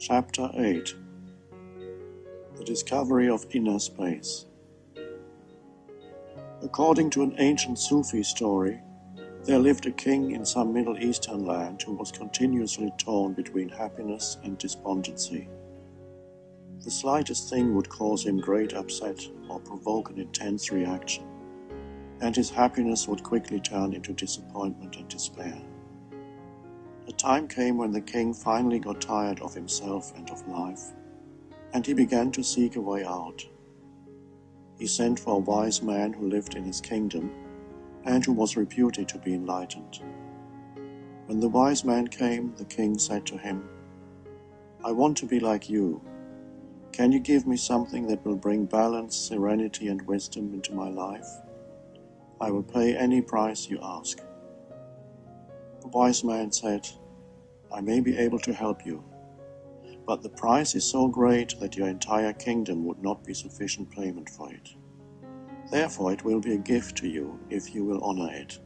Chapter 8. The Discovery of Inner Space. According to an ancient Sufi story, there lived a king in some Middle Eastern land who was continuously torn between happiness and despondency. The slightest thing would cause him great upset or provoke an intense reaction, and his happiness would quickly turn into disappointment and despair. A time came when the king finally got tired of himself and of life, and he began to seek a way out. He sent for a wise man who lived in his kingdom and who was reputed to be enlightened. When the wise man came, the king said to him, "I want to be like you. Can you give me something that will bring balance, serenity, and wisdom into my life? I will pay any price you ask." The wise man said, "I may be able to help you, but the price is so great that your entire kingdom would not be sufficient payment for it. Therefore it will be a gift to you if you will honor it."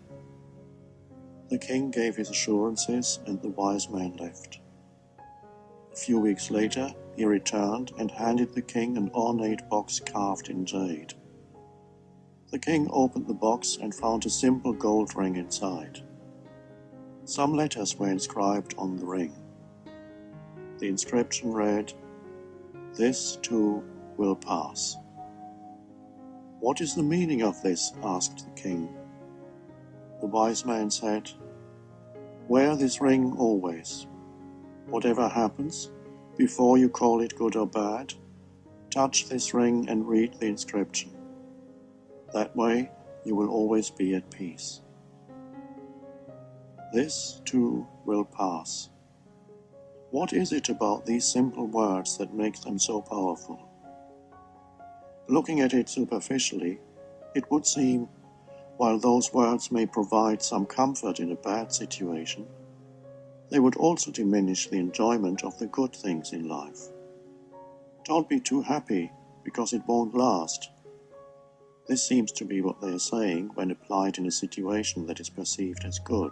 The king gave his assurances, and the wise man left. A few weeks later, he returned and handed the king an ornate box carved in jade. The king opened the box and found a simple gold ring inside. Some letters were inscribed on the ring. The inscription read, "This too will pass." "What is the meaning of this?" asked the king. The wise man said, "Wear this ring always. Whatever happens, before you call it good or bad, touch this ring and read the inscription. That way you will always be at peace." This too will pass. What is it about these simple words that makes them so powerful? Looking at it superficially, it would seem, while those words may provide some comfort in a bad situation, they would also diminish the enjoyment of the good things in life. Don't be too happy, because it won't last. This seems to be what they are saying when applied in a situation that is perceived as good.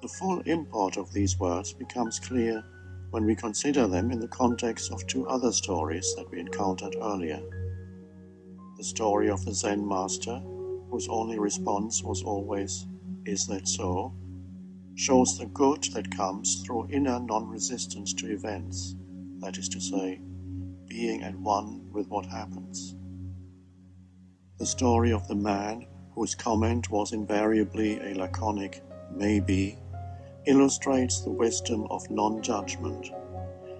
The full import of these words becomes clear when we consider them in the context of two other stories that we encountered earlier. The story of the Zen Master, whose only response was always, "Is that so?" shows the good that comes through inner non-resistance to events, that is to say, being at one with what happens. The story of the man, whose comment was invariably a laconic "maybe," illustrates the wisdom of non-judgment,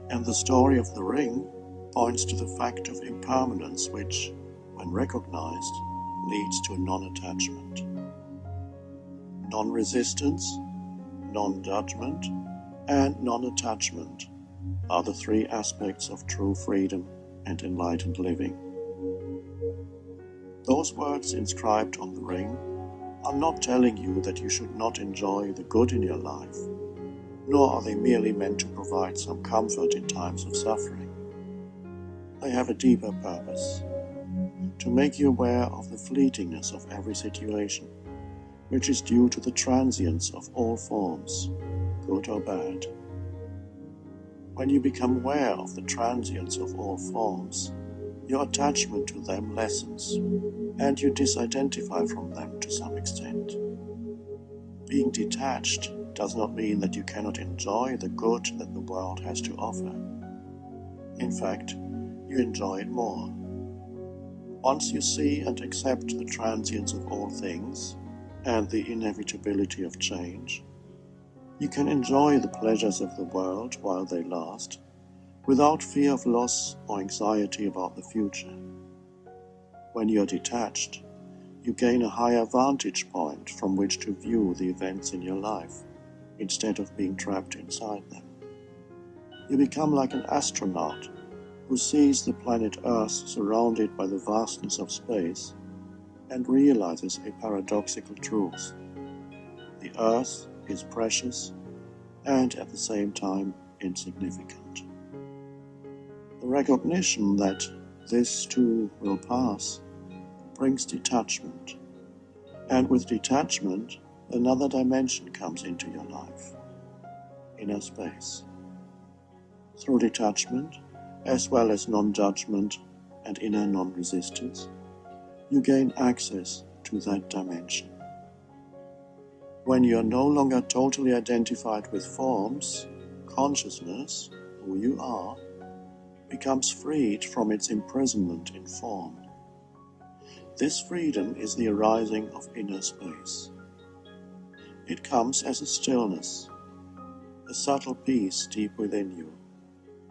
and the story of the ring points to the fact of impermanence which, when recognized, leads to a non-attachment. Non-resistance, non-judgment, and non-attachment are the three aspects of true freedom and enlightened living. Those words inscribed on the ring are not telling you that you should not enjoy the good in your life, nor are they merely meant to provide some comfort in times of suffering. They have a deeper purpose, to make you aware of the fleetingness of every situation, which is due to the transience of all forms, good or bad. When you become aware of the transience of all forms, your attachment to them lessens, and you disidentify from them to some extent. Being detached does not mean that you cannot enjoy the good that the world has to offer. In fact, you enjoy it more. Once you see and accept the transience of all things and the inevitability of change, you can enjoy the pleasures of the world while they last, without fear of loss or anxiety about the future. When you are detached, you gain a higher vantage point from which to view the events in your life, instead of being trapped inside them. You become like an astronaut who sees the planet Earth surrounded by the vastness of space and realizes a paradoxical truth. The Earth is precious and at the same time insignificant. The recognition that this too will pass brings detachment, and with detachment, another dimension comes into your life, inner space. Through detachment, as well as non-judgment and inner non-resistance, you gain access to that dimension. When you are no longer totally identified with forms, consciousness, who you are, becomes freed from its imprisonment in form. This freedom is the arising of inner space. It comes as a stillness, a subtle peace deep within you,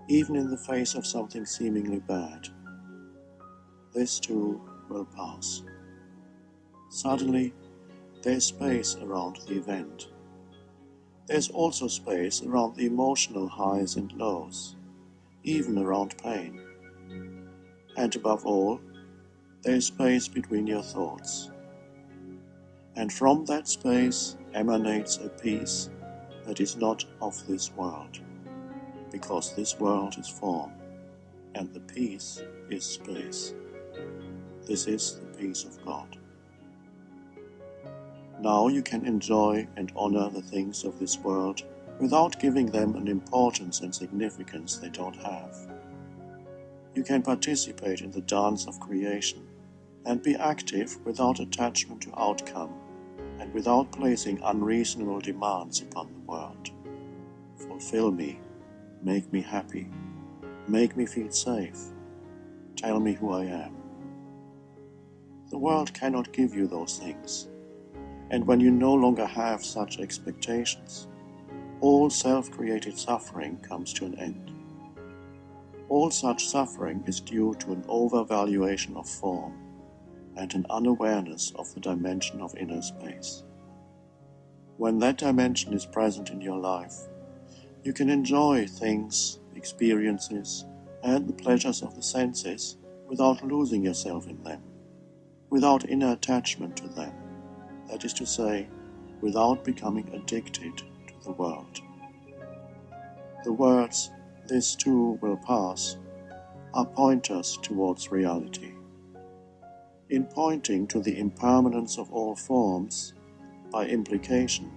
even in the face of something seemingly bad. This too will pass. Suddenly, there's space around the event. There's also space around the emotional highs and lows, even around pain. And above all, there's space between your thoughts. And from that space emanates a peace that is not of this world, because this world is form, and the peace is space. This is the peace of God. Now you can enjoy and honor the things of this world without giving them an importance and significance they don't have. You can participate in the dance of creation and be active without attachment to outcome and without placing unreasonable demands upon the world. Fulfill me, make me happy, make me feel safe, tell me who I am. The world cannot give you those things, and when you no longer have such expectations, all self-created suffering comes to an end. All such suffering is due to an overvaluation of form and an unawareness of the dimension of inner space. When that dimension is present in your life, you can enjoy things, experiences, and the pleasures of the senses without losing yourself in them, without inner attachment to them, that is to say, without becoming addicted to the world. The words, "this too will pass," are pointers towards reality. In pointing to the impermanence of all forms, by implication,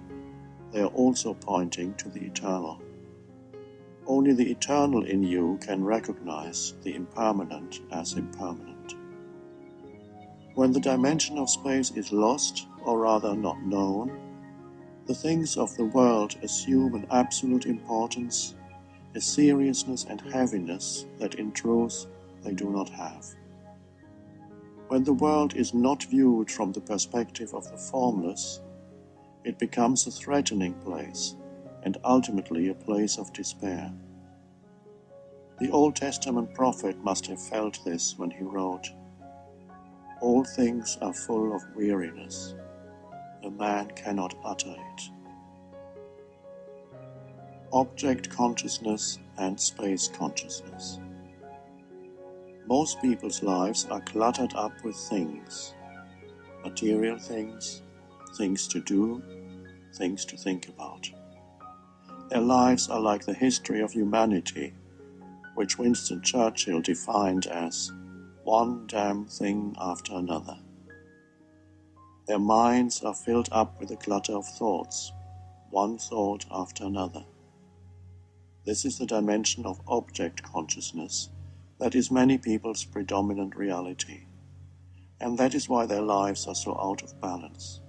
they are also pointing to the eternal. Only the eternal in you can recognize the impermanent as impermanent. When the dimension of space is lost, or rather not known, the things of the world assume an absolute importance, a seriousness and heaviness that in truth they do not have. When the world is not viewed from the perspective of the formless, it becomes a threatening place and ultimately a place of despair. The Old Testament prophet must have felt this when he wrote, "All things are full of weariness. A man cannot utter it." Object consciousness and space consciousness. Most people's lives are cluttered up with things, material things, things to do, things to think about. Their lives are like the history of humanity, which Winston Churchill defined as one damn thing after another. Their minds are filled up with a clutter of thoughts, one thought after another. This is the dimension of object consciousness that is many people's predominant reality, and that is why their lives are so out of balance.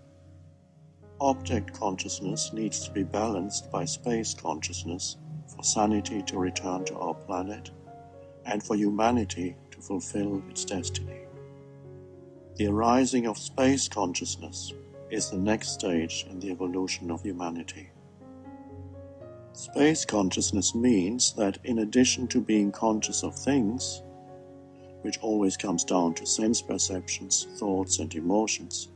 Object consciousness needs to be balanced by space consciousness for sanity to return to our planet and for humanity to fulfill its destiny. The arising of space consciousness is the next stage in the evolution of humanity. Space consciousness means that in addition to being conscious of things, which always comes down to sense perceptions, thoughts and emotions,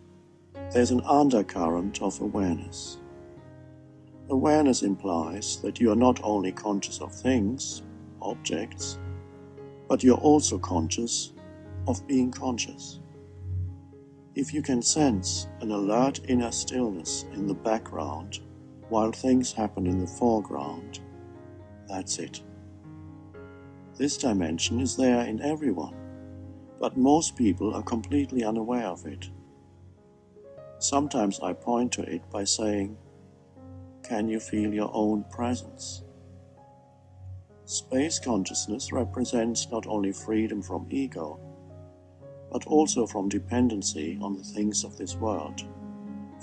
there's an undercurrent of awareness. Awareness implies that you are not only conscious of things, objects, but you're also conscious of being conscious. If you can sense an alert inner stillness in the background while things happen in the foreground, that's it. This dimension is there in everyone, but most people are completely unaware of it. Sometimes I point to it by saying, "Can you feel your own presence?" Space consciousness represents not only freedom from ego, but also from dependency on the things of this world,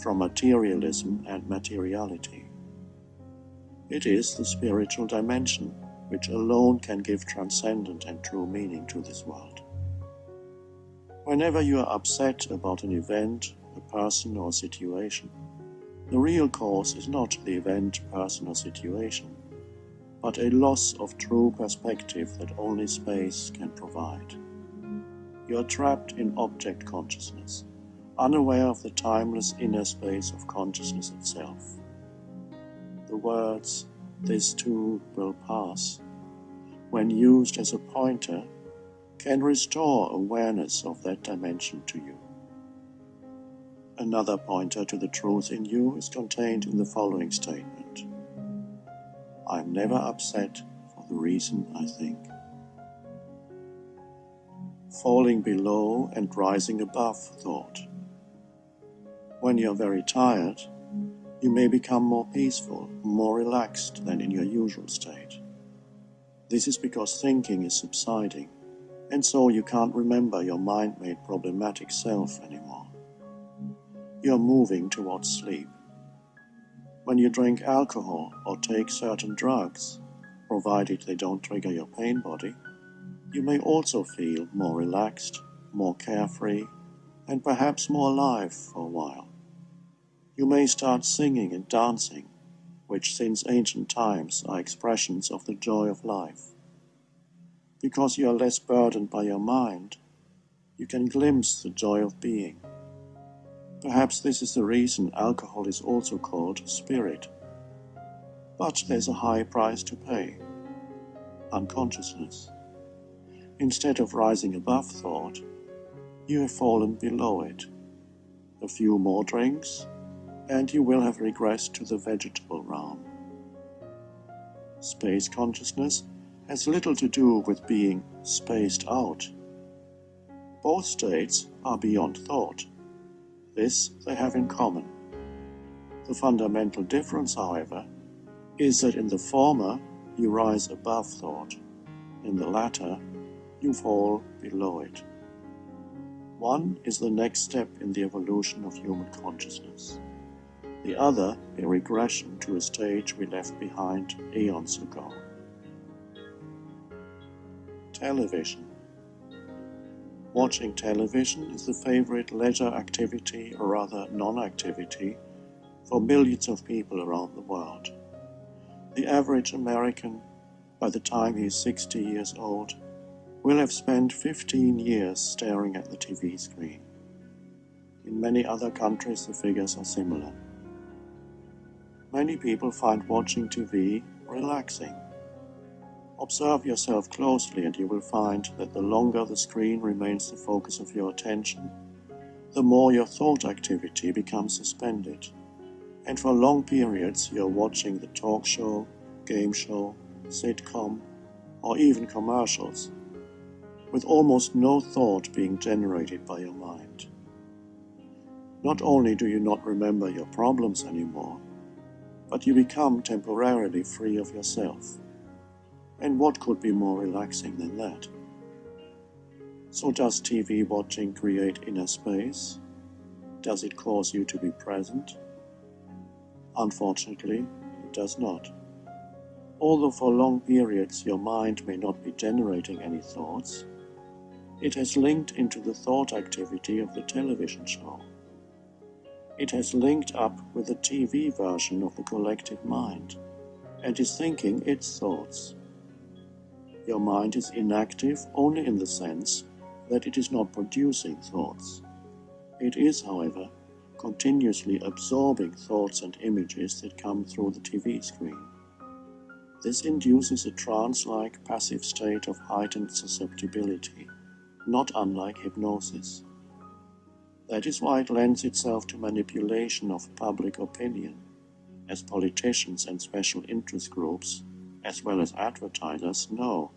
from materialism and materiality. It is the spiritual dimension which alone can give transcendent and true meaning to this world. Whenever you are upset about an event, a person or situation, the real cause is not the event, person or situation, but a loss of true perspective that only space can provide. You are trapped in object consciousness, unaware of the timeless inner space of consciousness itself. The words, "this too will pass," when used as a pointer, can restore awareness of that dimension to you. Another pointer to the truth in you is contained in the following statement: I am never upset for the reason I think. Falling below and rising above thought. When you are very tired, you may become more peaceful, more relaxed than in your usual state. This is because thinking is subsiding, and so you can't remember your mind-made problematic self anymore. You are moving towards sleep. When you drink alcohol or take certain drugs, provided they don't trigger your pain body, you may also feel more relaxed, more carefree, and perhaps more alive for a while. You may start singing and dancing, which since ancient times are expressions of the joy of life. Because you are less burdened by your mind, you can glimpse the joy of being. Perhaps this is the reason alcohol is also called spirit. But there's a high price to pay: unconsciousness. Instead of rising above thought, you have fallen below it. A few more drinks, and you will have regressed to the vegetable realm. Space consciousness has little to do with being spaced out. Both states are beyond thought. This they have in common. The fundamental difference, however, is that in the former you rise above thought. In the latter, you fall below it. One is the next step in the evolution of human consciousness. The other a regression to a stage we left behind eons ago. Television. Watching television is the favorite leisure activity, or rather non-activity, for millions of people around the world. The average American, by the time he is 60 years old, will have spent 15 years staring at the TV screen. In many other countries the figures are similar. Many people find watching TV relaxing. Observe yourself closely and you will find that the longer the screen remains the focus of your attention, the more your thought activity becomes suspended. And for long periods you are watching the talk show, game show, sitcom, or even commercials, with almost no thought being generated by your mind. Not only do you not remember your problems anymore, but you become temporarily free of yourself. And what could be more relaxing than that? So does TV watching create inner space? Does it cause you to be present? Unfortunately, it does not. Although for long periods your mind may not be generating any thoughts, it has linked into the thought activity of the television show. It has linked up with the TV version of the collective mind, and is thinking its thoughts. Your mind is inactive only in the sense that it is not producing thoughts. It is, however, continuously absorbing thoughts and images that come through the TV screen. This induces a trance-like passive state of heightened susceptibility, not unlike hypnosis. That is why it lends itself to manipulation of public opinion, as politicians and special interest groups, as well as advertisers, know,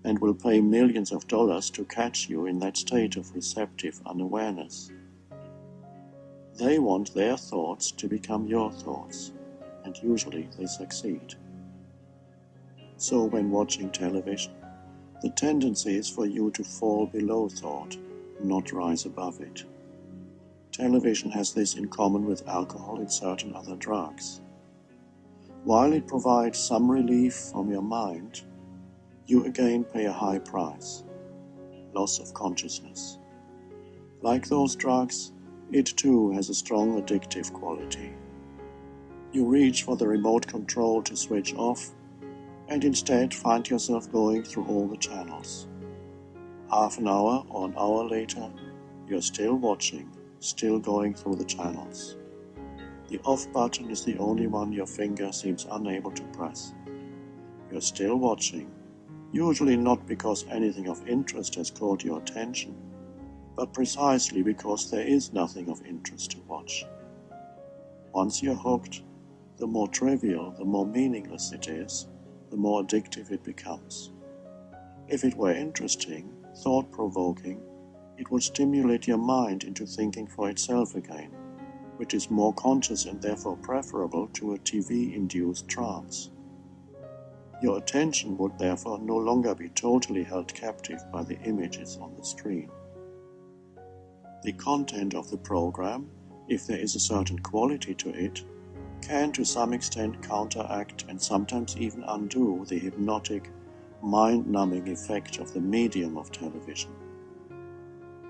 and will pay millions of dollars to catch you in that state of receptive unawareness. They want their thoughts to become your thoughts, and usually they succeed. So when watching television, the tendency is for you to fall below thought, not rise above it. Television has this in common with alcohol and certain other drugs. While it provides some relief from your mind, you again pay a high price: loss of consciousness. Like those drugs, it too has a strong addictive quality. You reach for the remote control to switch off, and instead find yourself going through all the channels. Half an hour or an hour later, you're still watching, still going through the channels. The off button is the only one your finger seems unable to press. You're still watching, usually not because anything of interest has caught your attention, but precisely because there is nothing of interest to watch. Once you're hooked, the more trivial, the more meaningless it is, the more addictive it becomes. If it were interesting, thought-provoking, it would stimulate your mind into thinking for itself again, which is more conscious and therefore preferable to a TV-induced trance. Your attention would therefore no longer be totally held captive by the images on the screen. The content of the program, if there is a certain quality to it, can to some extent counteract and sometimes even undo the hypnotic, mind-numbing effect of the medium of television.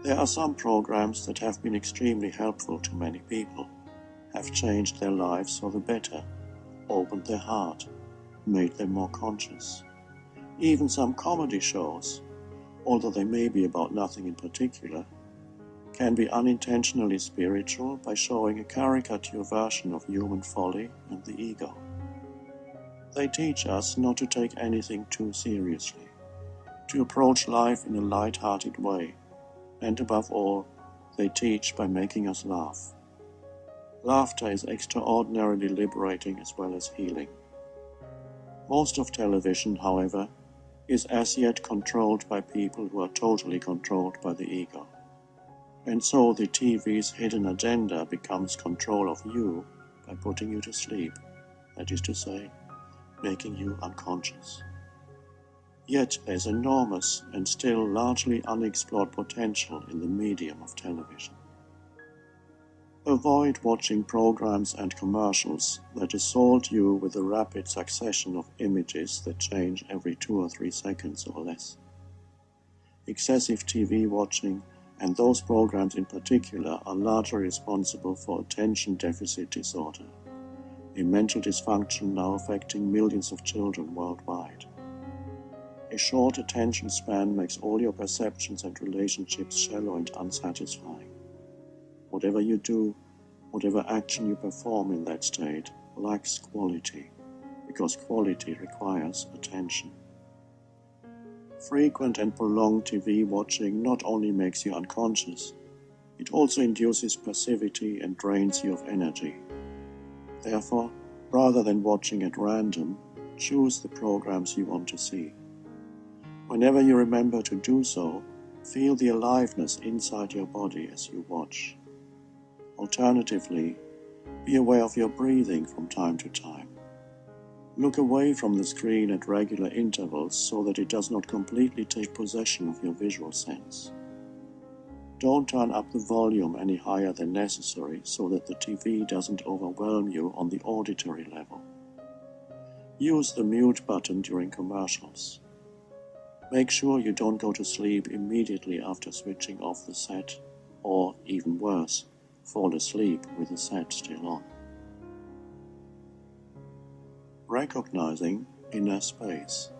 There are some programs that have been extremely helpful to many people, have changed their lives for the better, opened their heart, made them more conscious. Even some comedy shows, although they may be about nothing in particular, can be unintentionally spiritual by showing a caricature version of human folly and the ego. They teach us not to take anything too seriously, to approach life in a light-hearted way, and above all, they teach by making us laugh. Laughter is extraordinarily liberating as well as healing. Most of television, however, is as yet controlled by people who are totally controlled by the ego. And so the TV's hidden agenda becomes control of you by putting you to sleep, that is to say, making you unconscious. Yet there's enormous and still largely unexplored potential in the medium of television. Avoid watching programs and commercials that assault you with a rapid succession of images that change every 2 or 3 seconds or less. Excessive TV watching, and those programs in particular, are largely responsible for attention deficit disorder, a mental dysfunction now affecting millions of children worldwide. A short attention span makes all your perceptions and relationships shallow and unsatisfying. Whatever you do, whatever action you perform in that state, lacks quality, because quality requires attention. Frequent and prolonged TV watching not only makes you unconscious, it also induces passivity and drains you of energy. Therefore, rather than watching at random, choose the programs you want to see. Whenever you remember to do so, feel the aliveness inside your body as you watch. Alternatively, be aware of your breathing from time to time. Look away from the screen at regular intervals so that it does not completely take possession of your visual sense. Don't turn up the volume any higher than necessary so that the TV doesn't overwhelm you on the auditory level. Use the mute button during commercials. Make sure you don't go to sleep immediately after switching off the set, or, even worse, fall asleep with the set still on. Recognizing inner space.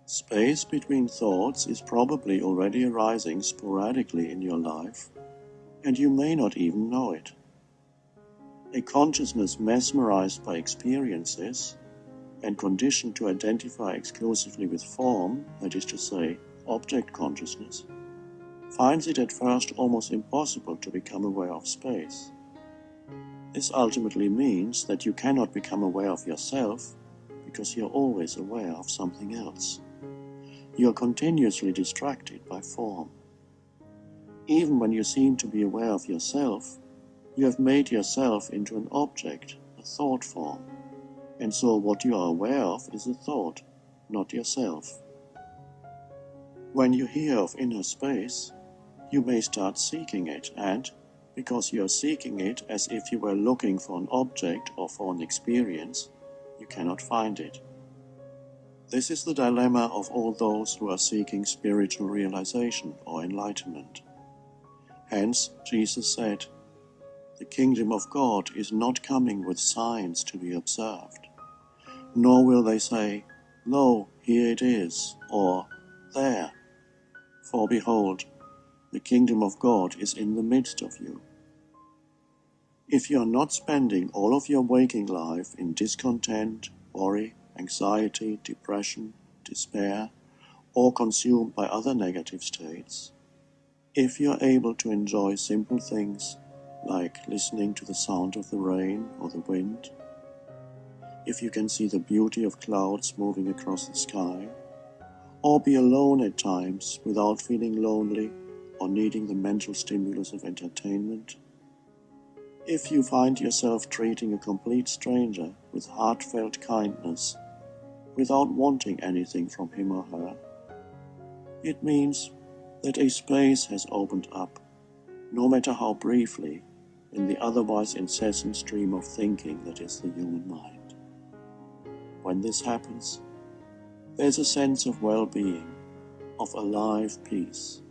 Space between thoughts is probably already arising sporadically in your life, and you may not even know it. A consciousness mesmerized by experiences and conditioned to identify exclusively with form, that is to say, object consciousness, finds it at first almost impossible to become aware of space. This ultimately means that you cannot become aware of yourself because you're always aware of something else. You are continuously distracted by form. Even when you seem to be aware of yourself, you have made yourself into an object, a thought form. and so what you are aware of is a thought, not yourself. When you hear of inner space, you may start seeking it, and, because you are seeking it as if you were looking for an object or for an experience, you cannot find it. This is the dilemma of all those who are seeking spiritual realization or enlightenment. Hence, Jesus said, "The kingdom of God is not coming with signs to be observed, nor will they say, 'Lo, here it is,' or 'There,' for behold, the kingdom of God is in the midst of you." If you are not spending all of your waking life in discontent, worry, anxiety, depression, despair, or consumed by other negative states, if you are able to enjoy simple things like listening to the sound of the rain or the wind, if you can see the beauty of clouds moving across the sky, or be alone at times without feeling lonely or needing the mental stimulus of entertainment, if you find yourself treating a complete stranger with heartfelt kindness without wanting anything from him or her, it means that a space has opened up, no matter how briefly, in the otherwise incessant stream of thinking that is the human mind. When this happens, there's a sense of well-being, of alive peace,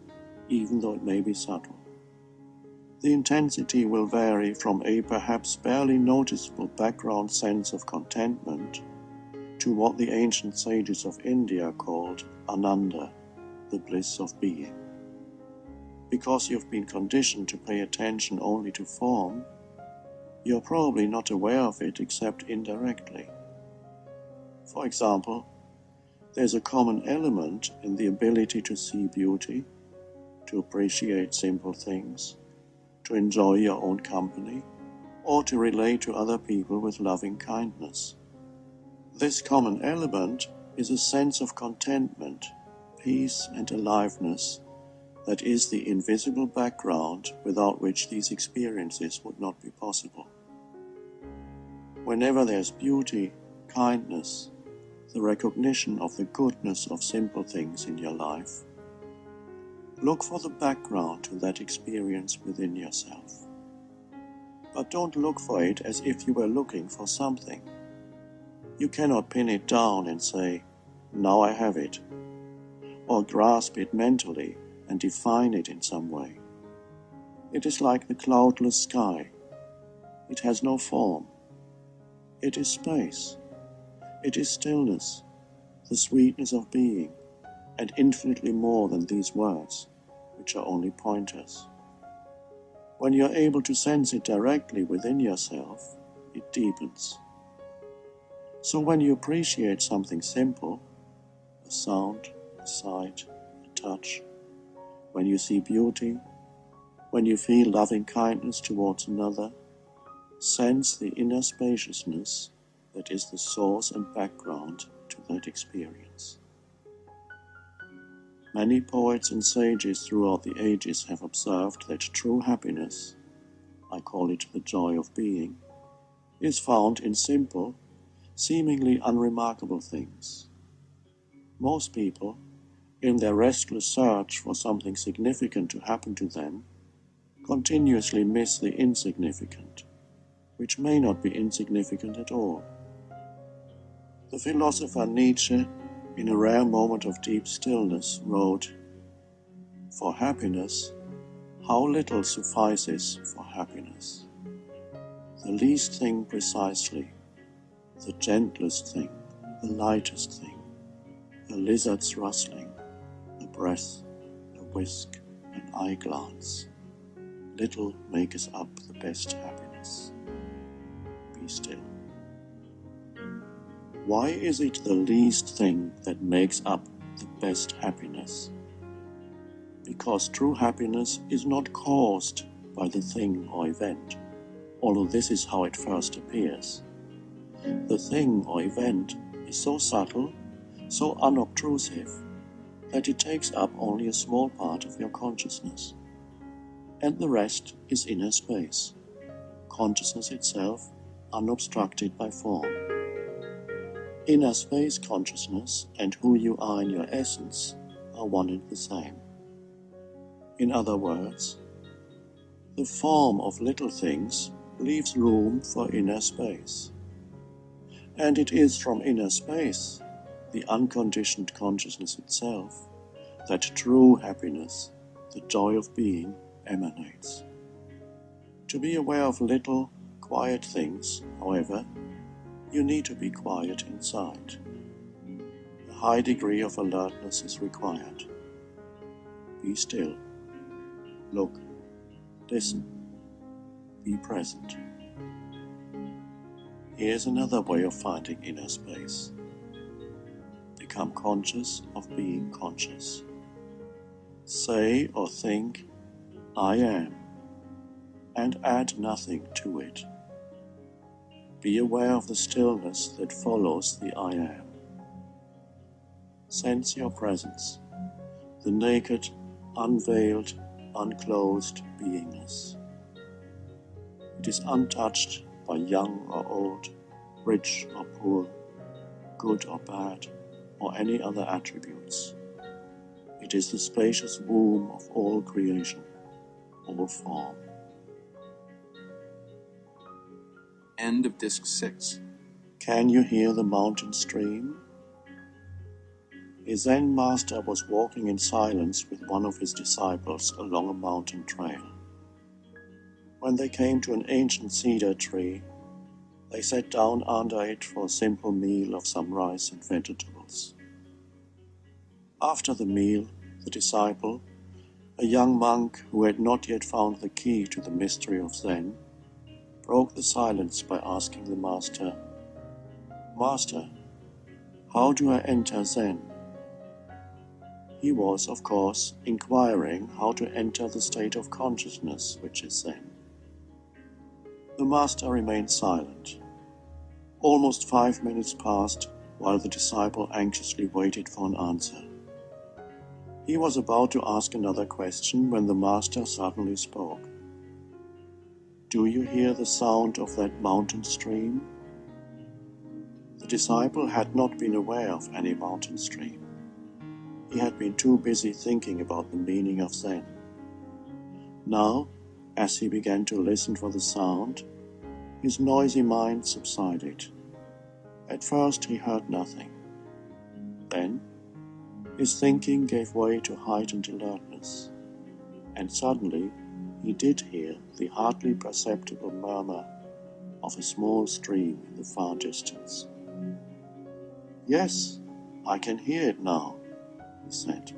even though it may be subtle. The intensity will vary from a perhaps barely noticeable background sense of contentment to what the ancient sages of India called Ananda, the bliss of being. Because you've been conditioned to pay attention only to form, you're probably not aware of it except indirectly. For example, there's a common element in the ability to see beauty, to appreciate simple things, to enjoy your own company, or to relate to other people with loving kindness. This common element is a sense of contentment, peace and aliveness that is the invisible background without which these experiences would not be possible. Whenever there's beauty, kindness, the recognition of the goodness of simple things in your life, look for the background to that experience within yourself. But don't look for it as if you were looking for something. You cannot pin it down and say, "Now I have it," or grasp it mentally and define it in some way. It is like the cloudless sky. It has no form. It is space. It is stillness, the sweetness of being, and infinitely more than these words, which are only pointers. When you are able to sense it directly within yourself, it deepens. So when you appreciate something simple, a sound, a sight, a touch, when you see beauty, when you feel loving kindness towards another, sense the inner spaciousness that is the source and background to that experience. Many poets and sages throughout the ages have observed that true happiness, I call it the joy of being, is found in simple, seemingly unremarkable things. Most people, in their restless search for something significant to happen to them, continuously miss the insignificant, which may not be insignificant at all. The philosopher Nietzsche, in a rare moment of deep stillness, wrote, "For happiness, how little suffices for happiness? The least thing precisely, the gentlest thing, the lightest thing, a lizard's rustling, a breath, a whisk, an eye glance. Little makes up the best happiness. Be still." Why is it the least thing that makes up the best happiness? Because true happiness is not caused by the thing or event, although this is how it first appears. The thing or event is so subtle, so unobtrusive, that it takes up only a small part of your consciousness, and the rest is inner space, consciousness itself unobstructed by form. Inner space consciousness and who you are in your essence are one and the same. In other words, the form of little things leaves room for inner space. And it is from inner space, the unconditioned consciousness itself, that true happiness, the joy of being, emanates. To be aware of little, quiet things, however, you need to be quiet inside. A high degree of alertness is required. Be still. Look. Listen. Be present. Here's another way of finding inner space. Become conscious of being conscious. Say or think, I am, and add nothing to it. Be aware of the stillness that follows the I am. Sense your presence, the naked, unveiled, unclosed beingness. It is untouched by young or old, rich or poor, good or bad, or any other attributes. It is the spacious womb of all creation, all form. End of Disc 6. Can you hear the mountain stream? A Zen Master was walking in silence with one of his disciples along a mountain trail. When they came to an ancient cedar tree, they sat down under it for a simple meal of some rice and vegetables. After the meal, the disciple, a young monk who had not yet found the key to the mystery of Zen, broke the silence by asking the Master, "Master, how do I enter Zen?" He was, of course, inquiring how to enter the state of consciousness which is Zen. The Master remained silent. Almost 5 minutes passed while the disciple anxiously waited for an answer. He was about to ask another question when the Master suddenly spoke. "Do you hear the sound of that mountain stream?" The disciple had not been aware of any mountain stream. He had been too busy thinking about the meaning of Zen. Now, as he began to listen for the sound, his noisy mind subsided. At first he heard nothing. Then, his thinking gave way to heightened alertness, and suddenly he did hear the hardly perceptible murmur of a small stream in the far distance. "Yes, I can hear it now," he said.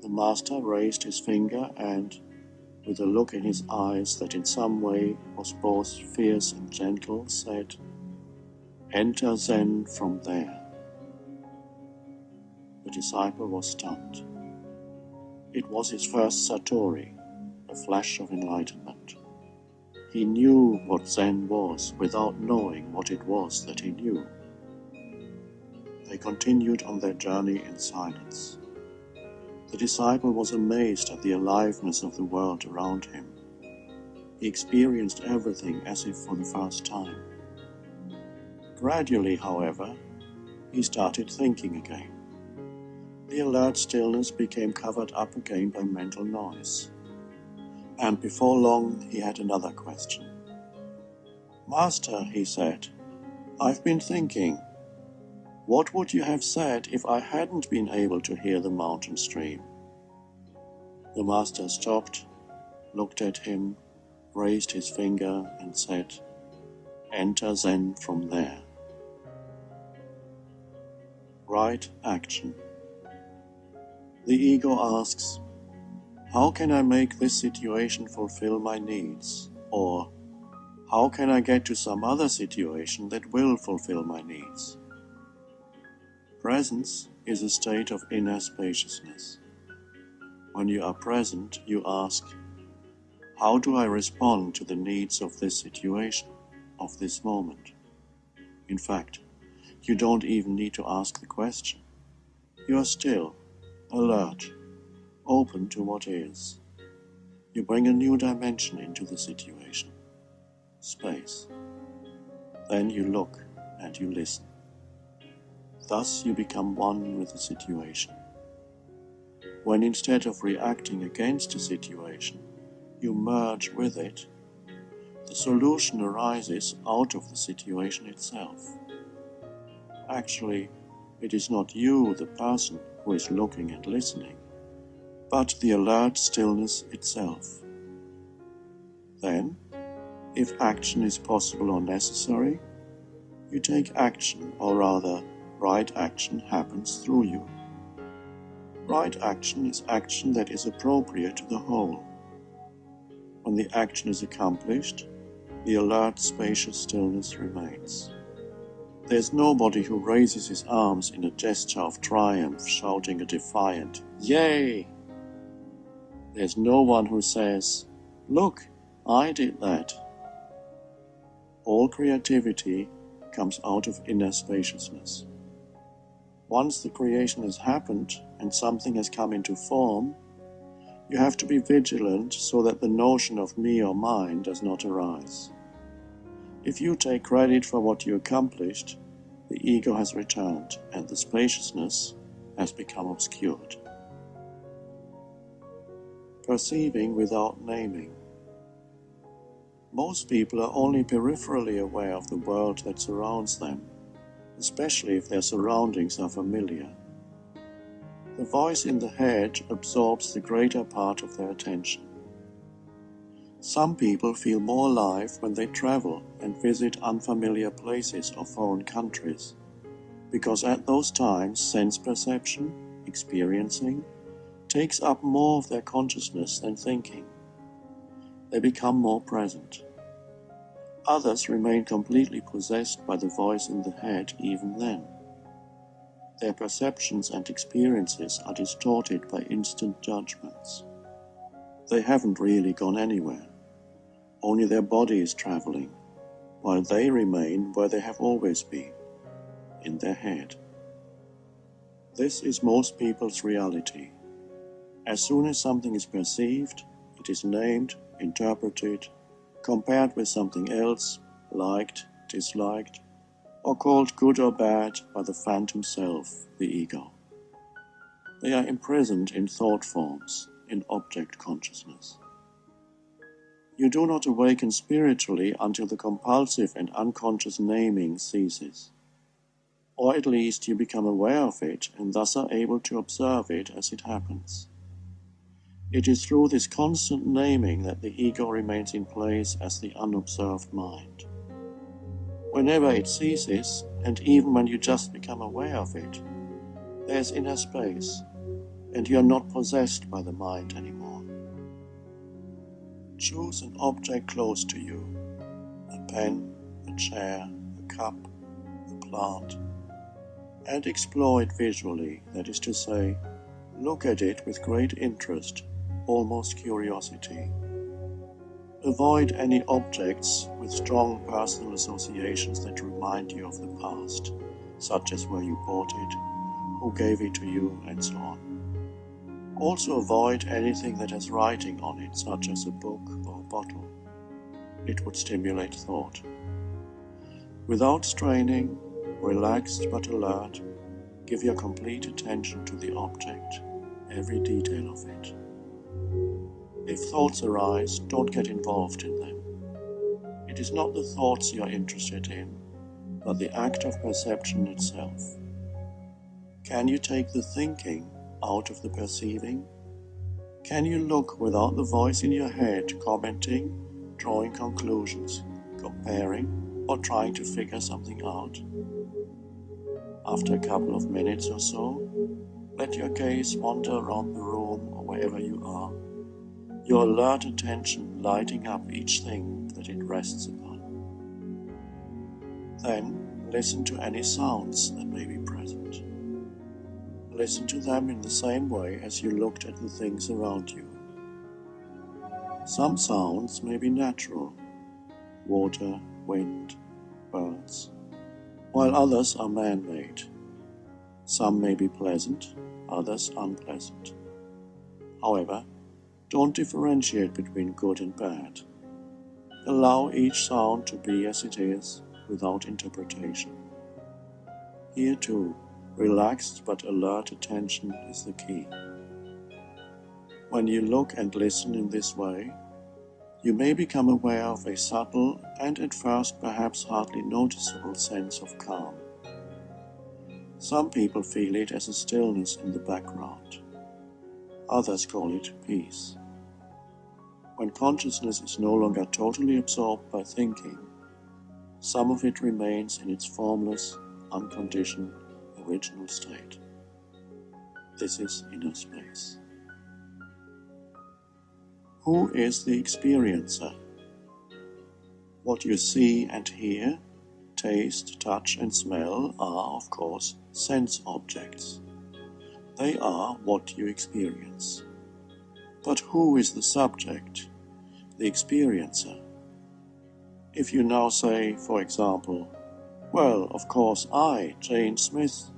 The Master raised his finger and, with a look in his eyes that in some way was both fierce and gentle, said, "Enter Zen from there." The disciple was stunned. It was his first satori, a flash of enlightenment. He knew what Zen was without knowing what it was that he knew. They continued on their journey in silence. The disciple was amazed at the aliveness of the world around him. He experienced everything as if for the first time. Gradually, however, he started thinking again. The alert stillness became covered up again by mental noise. And before long he had another question. "Master," he said, "I've been thinking. What would you have said if I hadn't been able to hear the mountain stream?" The Master stopped, looked at him, raised his finger and said, "Enter Zen from there." Right action. The ego asks, "How can I make this situation fulfill my needs?" Or, "How can I get to some other situation that will fulfill my needs?" Presence is a state of inner spaciousness. When you are present, you ask, "How do I respond to the needs of this situation, of this moment?" In fact, you don't even need to ask the question. You are still, alert, open to what is. You bring a new dimension into the situation, space. Then you look and you listen. Thus you become one with the situation. When instead of reacting against a situation, you merge with it, the solution arises out of the situation itself. Actually, it is not you, the person, who is looking and listening, but the alert stillness itself. Then, if action is possible or necessary, you take action, or rather, right action happens through you. Right action is action that is appropriate to the whole. When the action is accomplished, the alert, spacious stillness remains. There's nobody who raises his arms in a gesture of triumph, shouting a defiant, "Yay!" There's no one who says, "Look, I did that." All creativity comes out of inner spaciousness. Once the creation has happened and something has come into form, you have to be vigilant so that the notion of me or mine does not arise. If you take credit for what you accomplished, the ego has returned and the spaciousness has become obscured. Perceiving without naming. Most people are only peripherally aware of the world that surrounds them, especially if their surroundings are familiar. The voice in the head absorbs the greater part of their attention. Some people feel more alive when they travel and visit unfamiliar places or foreign countries, because at those times sense perception, experiencing, takes up more of their consciousness than thinking. They become more present. Others remain completely possessed by the voice in the head even then. Their perceptions and experiences are distorted by instant judgments. They haven't really gone anywhere. Only their body is traveling, while they remain where they have always been, in their head. This is most people's reality. As soon as something is perceived, it is named, interpreted, compared with something else, liked, disliked, or called good or bad by the phantom self, the ego. They are imprisoned in thought forms, in object consciousness. You do not awaken spiritually until the compulsive and unconscious naming ceases. Or at least you become aware of it and thus are able to observe it as it happens. It is through this constant naming that the ego remains in place as the unobserved mind. Whenever it ceases, and even when you just become aware of it, there is inner space, and you are not possessed by the mind anymore. Choose an object close to you, a pen, a chair, a cup, a plant, and explore it visually, that is to say, look at it with great interest, almost curiosity. Avoid any objects with strong personal associations that remind you of the past, such as where you bought it, who gave it to you, and so on. Also avoid anything that has writing on it, such as a book or a bottle. It would stimulate thought. Without straining, relaxed but alert, give your complete attention to the object, every detail of it. If thoughts arise, don't get involved in them. It is not the thoughts you are interested in, but the act of perception itself. Can you take the thinking out of the perceiving? Can you look without the voice in your head commenting, drawing conclusions, comparing, or trying to figure something out? After a couple of minutes or so, let your gaze wander around the room or wherever you are, your alert attention lighting up each thing that it rests upon. Then listen to any sounds that may be present. Listen to them in the same way as you looked at the things around you. Some sounds may be natural, water, wind, birds, while others are man-made. Some may be pleasant, others unpleasant. However, don't differentiate between good and bad. Allow each sound to be as it is, without interpretation. Here too, Relaxed but alert attention is the key. When you look and listen in this way, you may become aware of a subtle and at first perhaps hardly noticeable sense of calm. Some people feel it as a stillness in the background. Others call it peace. When consciousness is no longer totally absorbed by thinking, some of it remains in its formless, unconditioned, original state. This is inner space. Who is the experiencer? What you see and hear, taste, touch and smell are, of course, sense objects. They are what you experience. But who is the subject, the experiencer? If you now say, for example, well, of course I, Jane Smith,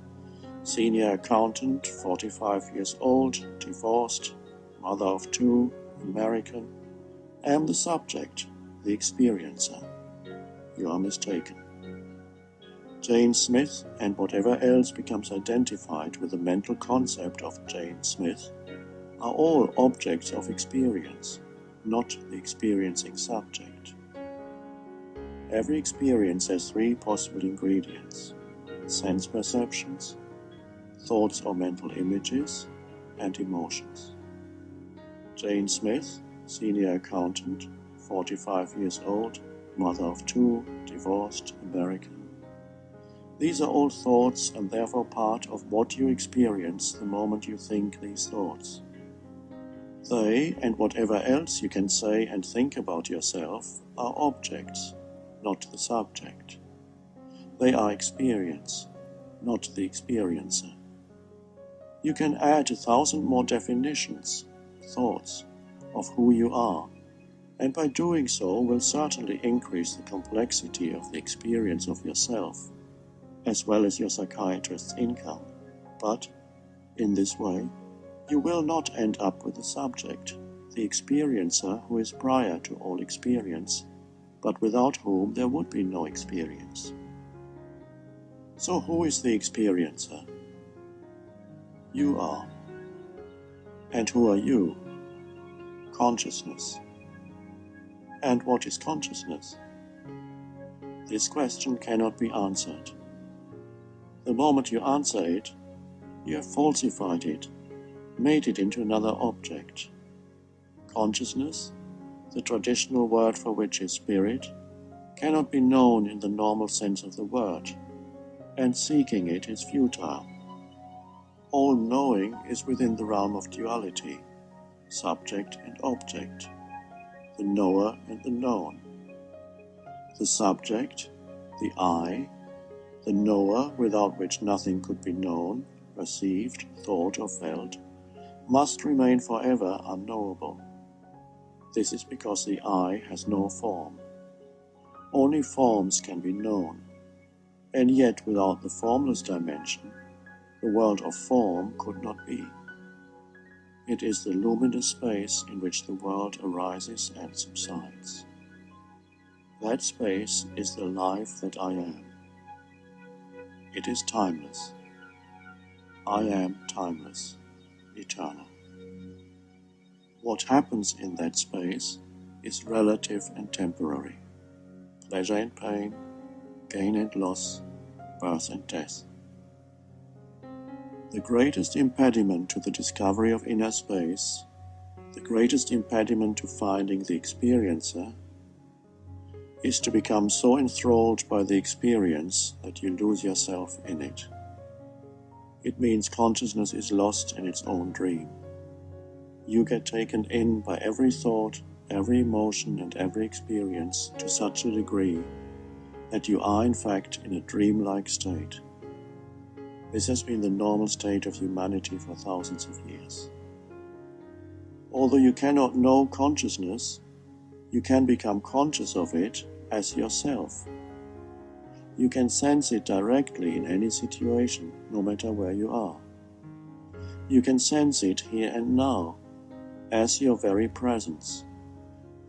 senior accountant, 45 years old, divorced, mother of 2, American, am the subject, the experiencer. You are mistaken. Jane Smith and whatever else becomes identified with the mental concept of Jane Smith are all objects of experience, not the experiencing subject. Every experience has 3 possible ingredients: sense perceptions, thoughts or mental images, and emotions. Jane Smith, senior accountant, 45 years old, mother of 2, divorced, American. These are all thoughts and therefore part of what you experience the moment you think these thoughts. They, and whatever else you can say and think about yourself, are objects, not the subject. They are experience, not the experiencer. You can add 1,000 more definitions, thoughts, of who you are, and by doing so will certainly increase the complexity of the experience of yourself, as well as your psychiatrist's income. But, in this way, you will not end up with the subject, the experiencer who is prior to all experience, but without whom there would be no experience. So who is the experiencer? You are. And who are you? Consciousness. And what is consciousness? This question cannot be answered. The moment you answer it, you have falsified it, made it into another object. Consciousness, the traditional word for which is spirit, cannot be known in the normal sense of the word, and seeking it is futile. All knowing is within the realm of duality, subject and object, the knower and the known. The subject, the I, the knower without which nothing could be known, perceived, thought or felt, must remain forever unknowable. This is because the I has no form. Only forms can be known, and yet without the formless dimension, the world of form could not be. It is the luminous space in which the world arises and subsides. That space is the life that I am. It is timeless. I am timeless, eternal. What happens in that space is relative and temporary. Pleasure and pain, gain and loss, birth and death. The greatest impediment to the discovery of inner space, the greatest impediment to finding the experiencer, is to become so enthralled by the experience that you lose yourself in it. It means consciousness is lost in its own dream. You get taken in by every thought, every emotion and every experience to such a degree that you are in fact in a dreamlike state. This has been the normal state of humanity for thousands of years. Although you cannot know consciousness, you can become conscious of it as yourself. You can sense it directly in any situation, no matter where you are. You can sense it here and now, as your very presence,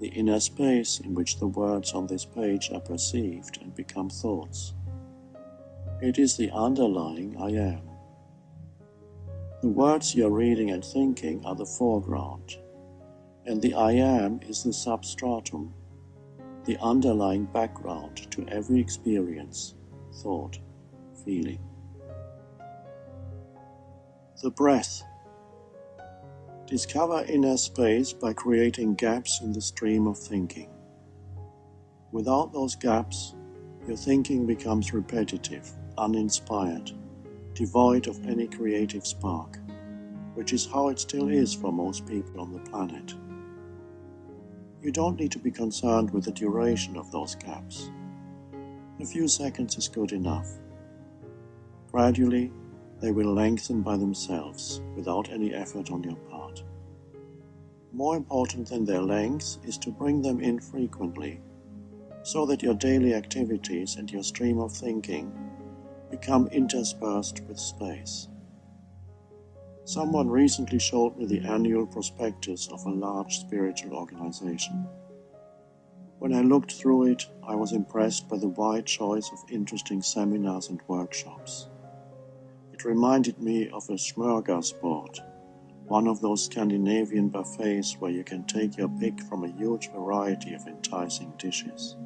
the inner space in which the words on this page are perceived and become thoughts. It is the underlying I am. The words you're reading and thinking are the foreground, and the I am is the substratum, the underlying background to every experience, thought, feeling. The breath. Discover inner space by creating gaps in the stream of thinking. Without those gaps, your thinking becomes repetitive, uninspired, devoid of any creative spark, which is how it still is for most people on the planet. You don't need to be concerned with the duration of those gaps. A few seconds is good enough. Gradually, they will lengthen by themselves, without any effort on your part. More important than their length is to bring them in frequently, so that your daily activities and your stream of thinking become interspersed with space. Someone recently showed me the annual prospectus of a large spiritual organization. When I looked through it, I was impressed by the wide choice of interesting seminars and workshops. It reminded me of a smorgasbord, one of those Scandinavian buffets where you can take your pick from a huge variety of enticing dishes.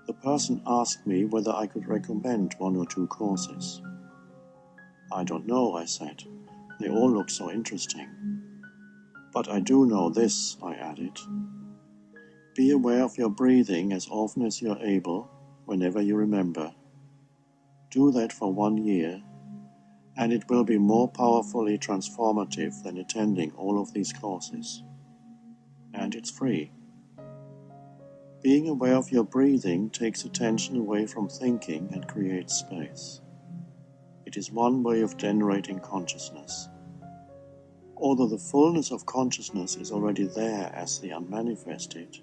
The person asked me whether I could recommend one or two courses. I don't know, I said. They all look so interesting. But I do know this, I added. Be aware of your breathing as often as you're able, whenever you remember. Do that for 1 year, and it will be more powerfully transformative than attending all of these courses. And it's free. Being aware of your breathing takes attention away from thinking and creates space. It is one way of generating consciousness. Although the fullness of consciousness is already there as the unmanifested,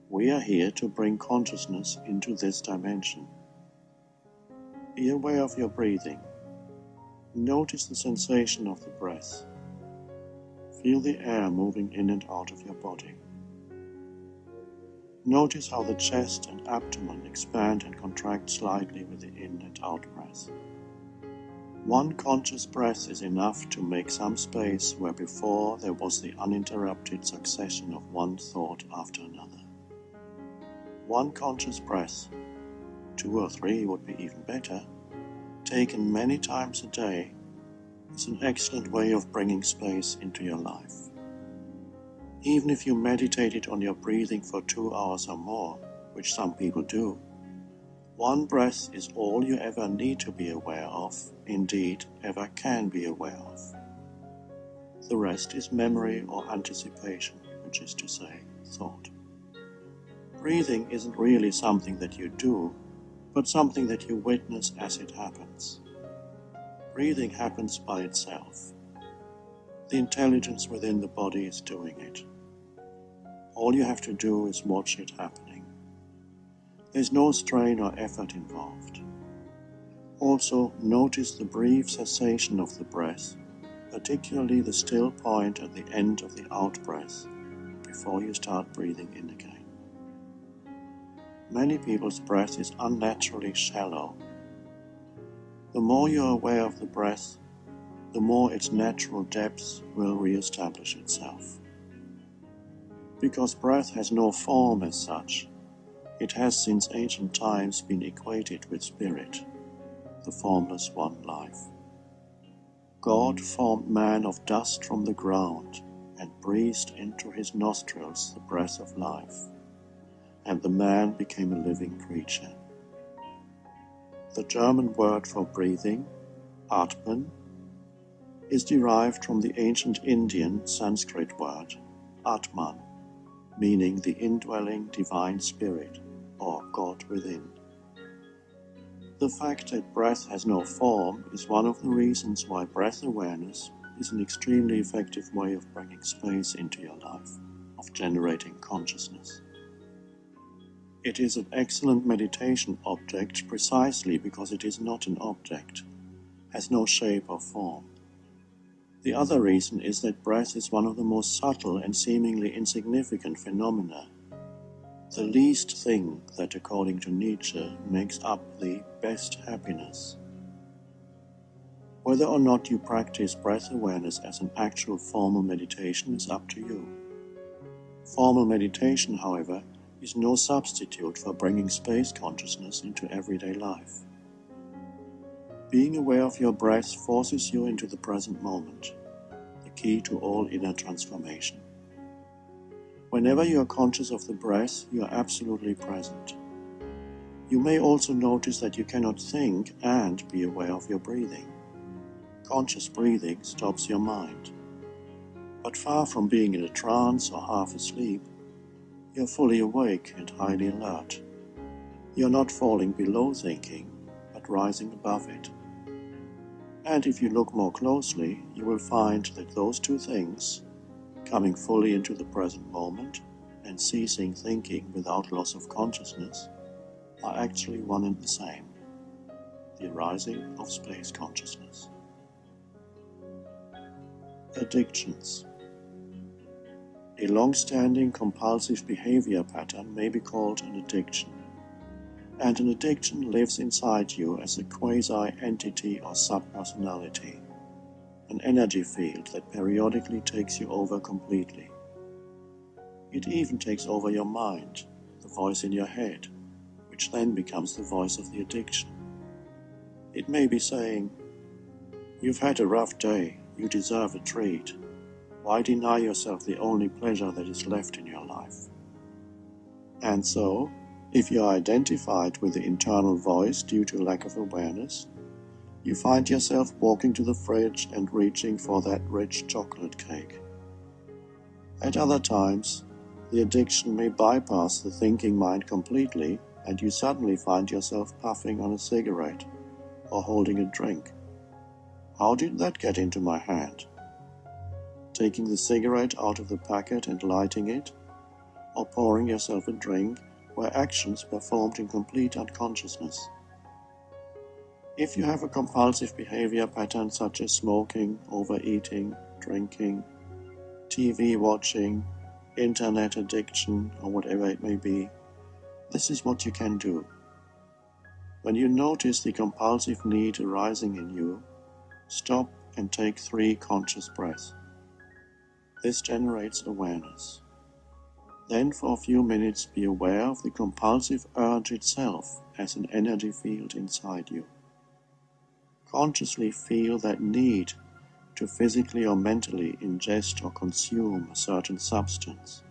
we are here to bring consciousness into this dimension. Be aware of your breathing. Notice the sensation of the breath. Feel the air moving in and out of your body. Notice how the chest and abdomen expand and contract slightly with the in and out breath. One conscious breath is enough to make some space where before there was the uninterrupted succession of one thought after another. One conscious breath, 2 or 3 would be even better, taken many times a day, is an excellent way of bringing space into your life. Even if you meditated on your breathing for 2 hours or more, which some people do, one breath is all you ever need to be aware of, indeed ever can be aware of. The rest is memory or anticipation, which is to say, thought. Breathing isn't really something that you do, but something that you witness as it happens. Breathing happens by itself. The intelligence within the body is doing it. All you have to do is watch it happening. There's no strain or effort involved. Also, notice the brief cessation of the breath, particularly the still point at the end of the out-breath, before you start breathing in again. Many people's breath is unnaturally shallow. The more you're aware of the breath, the more its natural depth will re-establish itself. Because breath has no form as such, it has since ancient times been equated with spirit, the formless one life. God formed man of dust from the ground and breathed into his nostrils the breath of life, and the man became a living creature. The German word for breathing, atmen, is derived from the ancient Indian Sanskrit word atman, meaning the indwelling divine spirit or God within. The fact that breath has no form is one of the reasons why breath awareness is an extremely effective way of bringing space into your life, of generating consciousness. It is an excellent meditation object precisely because it is not an object, has no shape or form. The other reason is that breath is one of the most subtle and seemingly insignificant phenomena, the least thing that, according to Nietzsche, makes up the best happiness. Whether or not you practice breath awareness as an actual formal meditation is up to you. Formal meditation, however, is no substitute for bringing space consciousness into everyday life. Being aware of your breath forces you into the present moment, the key to all inner transformation. Whenever you are conscious of the breath, you are absolutely present. You may also notice that you cannot think and be aware of your breathing. Conscious breathing stops your mind. But far from being in a trance or half asleep, you are fully awake and highly alert. You are not falling below thinking, but rising above it. And if you look more closely, you will find that those two things, coming fully into the present moment and ceasing thinking without loss of consciousness, are actually one and the same, the arising of space consciousness. Addictions. A long-standing compulsive behavior pattern may be called an addiction, and an addiction lives inside you as a quasi-entity or sub-personality, an energy field that periodically takes you over completely. It even takes over your mind, the voice in your head, which then becomes the voice of the addiction. It may be saying, "You've had a rough day, you deserve a treat. Why deny yourself the only pleasure that is left in your life?" And so, if you are identified with the internal voice due to lack of awareness, you find yourself walking to the fridge and reaching for that rich chocolate cake. At other times, the addiction may bypass the thinking mind completely, and you suddenly find yourself puffing on a cigarette or holding a drink. How did that get into my hand? Taking the cigarette out of the packet and lighting it, or pouring yourself a drink were actions performed in complete unconsciousness. If you have a compulsive behavior pattern such as smoking, overeating, drinking, TV watching, internet addiction, or whatever it may be, this is what you can do. When you notice the compulsive need arising in you, stop and take 3 conscious breaths. This generates awareness. Then for a few minutes be aware of the compulsive urge itself as an energy field inside you. Consciously feel that need to physically or mentally ingest or consume a certain substance,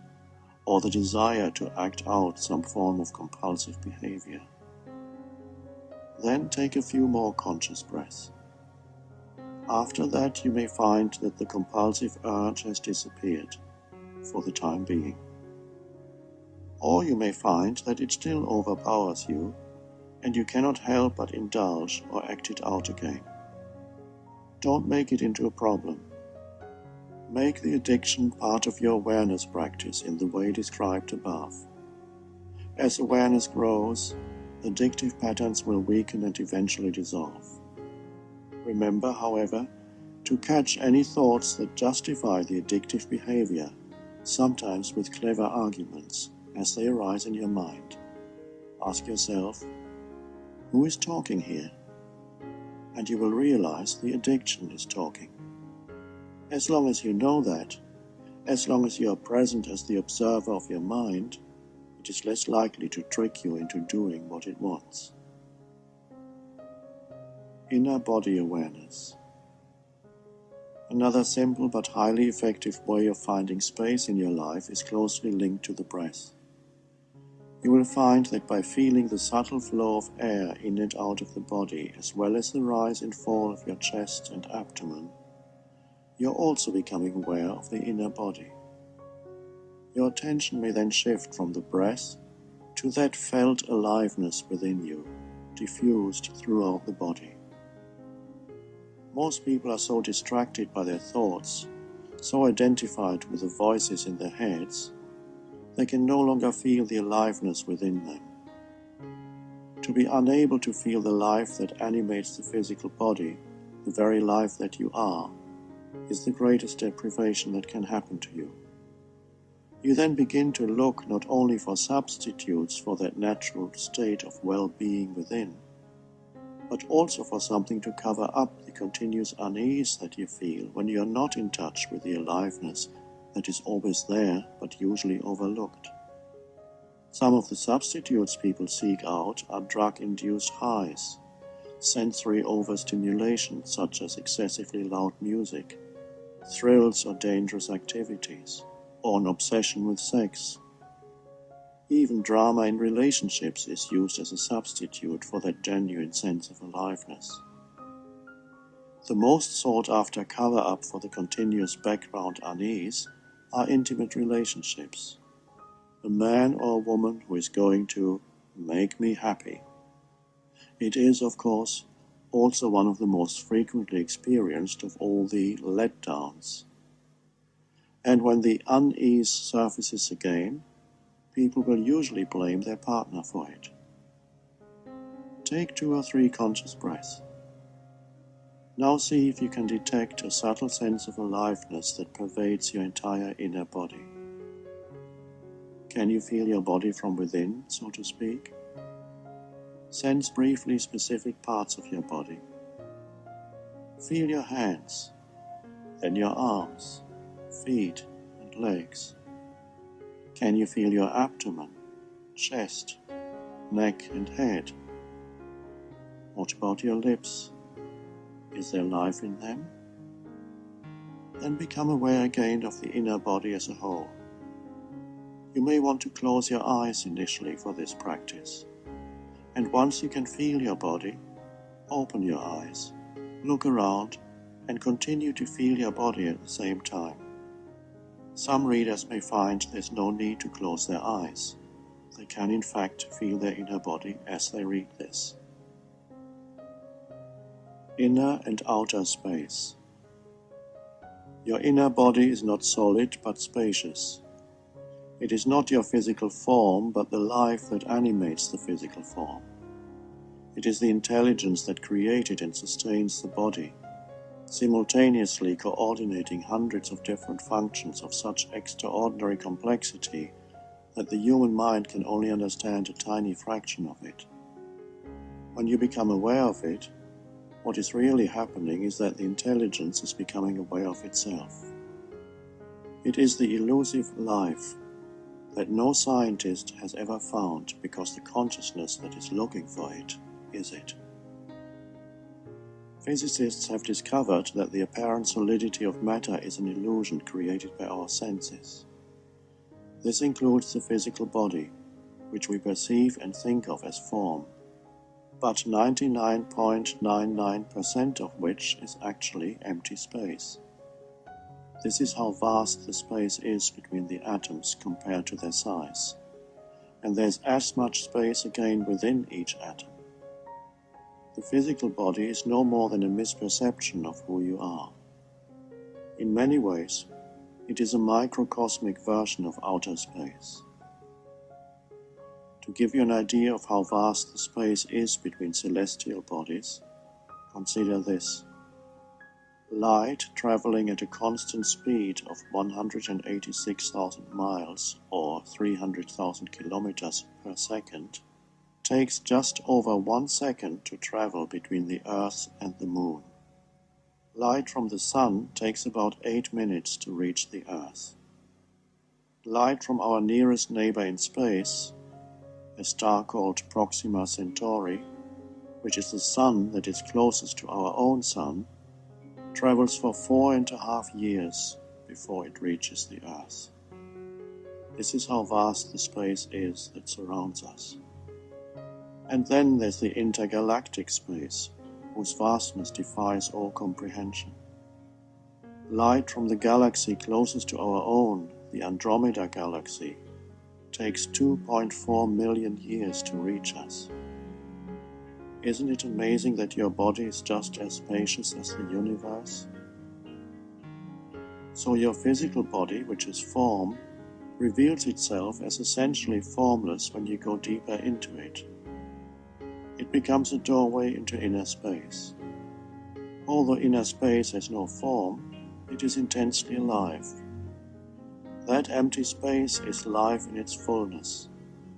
or the desire to act out some form of compulsive behavior. Then take a few more conscious breaths. After that, you may find that the compulsive urge has disappeared, for the time being. Or you may find that it still overpowers you, and you cannot help but indulge or act it out again. Don't make it into a problem. Make the addiction part of your awareness practice in the way described above. As awareness grows, addictive patterns will weaken and eventually dissolve. Remember, however, to catch any thoughts that justify the addictive behavior, sometimes with clever arguments, as they arise in your mind. Ask yourself, who is talking here? And you will realize the addiction is talking. As long as you know that, as long as you are present as the observer of your mind, it is less likely to trick you into doing what it wants. Inner body awareness. Another simple but highly effective way of finding space in your life is closely linked to the breath. You will find that by feeling the subtle flow of air in and out of the body, as well as the rise and fall of your chest and abdomen, you are also becoming aware of the inner body. Your attention may then shift from the breath to that felt aliveness within you, diffused throughout the body. Most people are so distracted by their thoughts, so identified with the voices in their heads, they can no longer feel the aliveness within them. To be unable to feel the life that animates the physical body, the very life that you are, is the greatest deprivation that can happen to you. You then begin to look not only for substitutes for that natural state of well-being within, but also for something to cover up the continuous unease that you feel when you are not in touch with the aliveness that is always there but usually overlooked. Some of the substitutes people seek out are drug-induced highs, sensory overstimulation such as excessively loud music, thrills or dangerous activities, or an obsession with sex. Even drama in relationships is used as a substitute for that genuine sense of aliveness. The most sought-after cover-up for the continuous background unease are intimate relationships. A man or a woman who is going to make me happy. It is, of course, also one of the most frequently experienced of all the letdowns. And when the unease surfaces again, people will usually blame their partner for it. Take 2 or 3 conscious breaths. Now see if you can detect a subtle sense of aliveness that pervades your entire inner body. Can you feel your body from within, so to speak? Sense briefly specific parts of your body. Feel your hands, then your arms, feet and legs. Can you feel your abdomen, chest, neck and head? What about your lips? Is there life in them? Then become aware again of the inner body as a whole. You may want to close your eyes initially for this practice. And once you can feel your body, open your eyes, look around, and continue to feel your body at the same time. Some readers may find there's no need to close their eyes. They can in fact feel their inner body as they read this. Inner and outer space. Your inner body is not solid but spacious. It is not your physical form but the life that animates the physical form. It is the intelligence that created and sustains the body, simultaneously coordinating hundreds of different functions of such extraordinary complexity that the human mind can only understand a tiny fraction of it. When you become aware of it, what is really happening is that the intelligence is becoming aware of itself. It is the elusive life that no scientist has ever found because the consciousness that is looking for it is it. Physicists have discovered that the apparent solidity of matter is an illusion created by our senses. This includes the physical body, which we perceive and think of as form, but 99.99% of which is actually empty space. This is how vast the space is between the atoms compared to their size, and there's as much space again within each atom. The physical body is no more than a misperception of who you are. In many ways, it is a microcosmic version of outer space. To give you an idea of how vast the space is between celestial bodies, consider this. Light traveling at a constant speed of 186,000 miles or 300,000 kilometers per second takes just over 1 second to travel between the Earth and the Moon. Light from the Sun takes about 8 minutes to reach the Earth. Light from our nearest neighbor in space, a star called Proxima Centauri, which is the sun that is closest to our own sun, travels for 4.5 years before it reaches the Earth. This is how vast the space is that surrounds us. And then there's the intergalactic space, whose vastness defies all comprehension. Light from the galaxy closest to our own, the Andromeda Galaxy, takes 2.4 million years to reach us. Isn't it amazing that your body is just as spacious as the universe? So your physical body, which is form, reveals itself as essentially formless when you go deeper into it. It becomes a doorway into inner space. Although inner space has no form, it is intensely alive. That empty space is life in its fullness,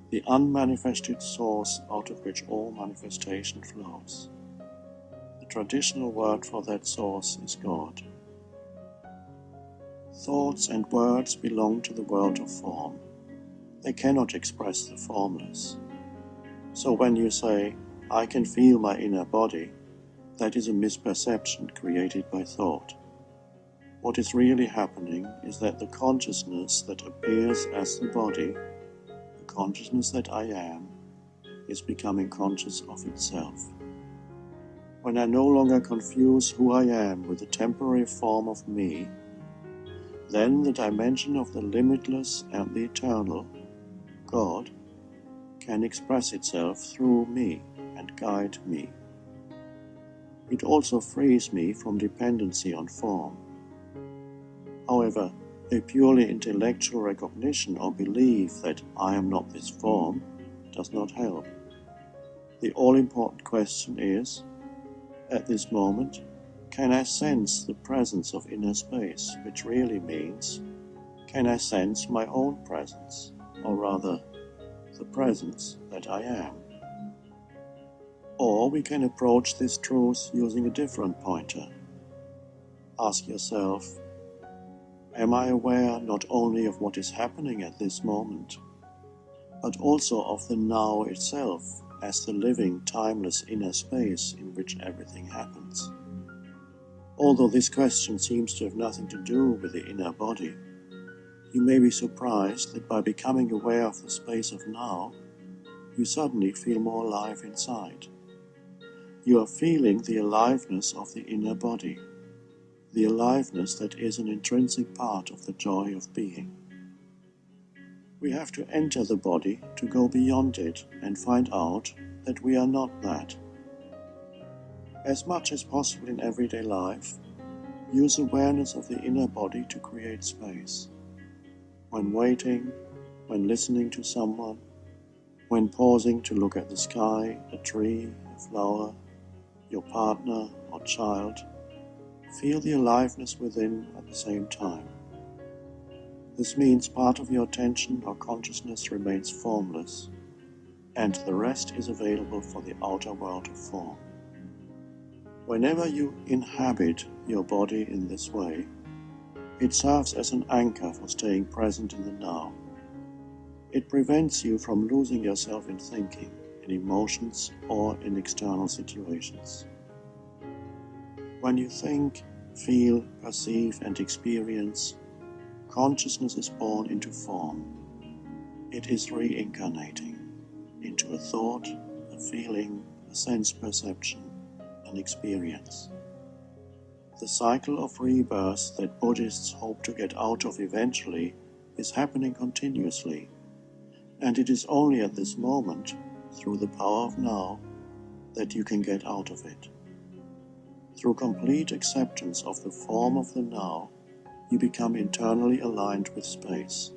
the unmanifested source out of which all manifestation flows. The traditional word for that source is God. Thoughts and words belong to the world of form. They cannot express the formless. So when you say, "I can feel my inner body," that is a misperception created by thought. What is really happening is that the consciousness that appears as the body, the consciousness that I am, is becoming conscious of itself. When I no longer confuse who I am with the temporary form of me, then the dimension of the limitless and the eternal, God, can express itself through me and guide me. It also frees me from dependency on form. However, a purely intellectual recognition or belief that I am not this form does not help. The all-important question is, at this moment, can I sense the presence of inner space, which really means, can I sense my own presence, or rather, the presence that I am? Or we can approach this truth using a different pointer. Ask yourself, am I aware not only of what is happening at this moment, but also of the now itself as the living, timeless inner space in which everything happens? Although this question seems to have nothing to do with the inner body, you may be surprised that by becoming aware of the space of now, you suddenly feel more alive inside. You are feeling the aliveness of the inner body, the aliveness that is an intrinsic part of the joy of being. We have to enter the body to go beyond it and find out that we are not that. As much as possible in everyday life, use awareness of the inner body to create space. When waiting, when listening to someone, when pausing to look at the sky, a tree, a flower, your partner or child, feel the aliveness within at the same time. This means part of your attention or consciousness remains formless, and the rest is available for the outer world of form. Whenever you inhabit your body in this way, it serves as an anchor for staying present in the now. It prevents you from losing yourself in thinking, in emotions, or in external situations. When you think, feel, perceive, and experience, consciousness is born into form. It is reincarnating into a thought, a feeling, a sense perception, an experience. The cycle of rebirths that Buddhists hope to get out of eventually is happening continuously, and it is only at this moment, through the power of now, that you can get out of it. Through complete acceptance of the form of the now, you become internally aligned with space,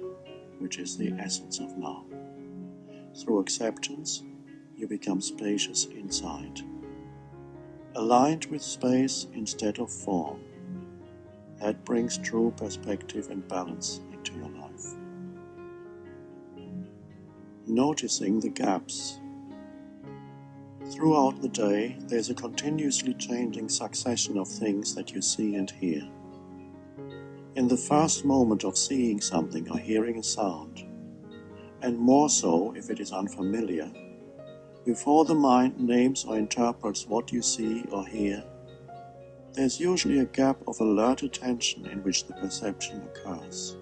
which is the essence of now. Through acceptance, you become spacious inside. Aligned with space instead of form, that brings true perspective and balance into your life. Noticing the gaps. Throughout the day, there's a continuously changing succession of things that you see and hear. In the first moment of seeing something or hearing a sound, and more so if it is unfamiliar, before the mind names or interprets what you see or hear, there's usually a gap of alert attention in which the perception occurs.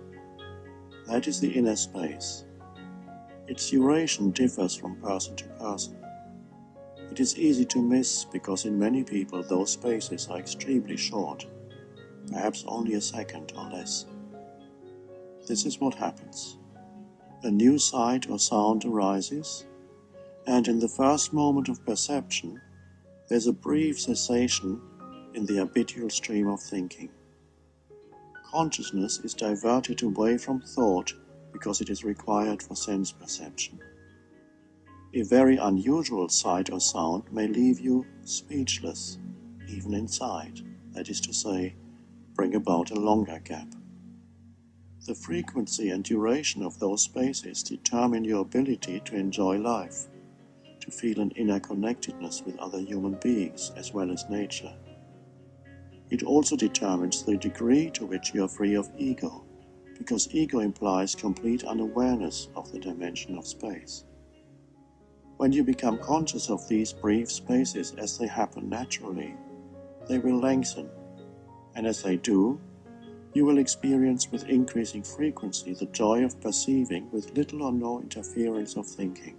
That is the inner space. Its duration differs from person to person. It is easy to miss because in many people those spaces are extremely short, perhaps only a second or less. This is what happens. A new sight or sound arises, and in the first moment of perception, there's a brief cessation in the habitual stream of thinking. Consciousness is diverted away from thought because it is required for sense perception. A very unusual sight or sound may leave you speechless, even inside, that is to say, bring about a longer gap. The frequency and duration of those spaces determine your ability to enjoy life, to feel an inner connectedness with other human beings as well as nature. It also determines the degree to which you are free of ego, because ego implies complete unawareness of the dimension of space. When you become conscious of these brief spaces as they happen naturally, they will lengthen, and as they do, you will experience with increasing frequency the joy of perceiving with little or no interference of thinking.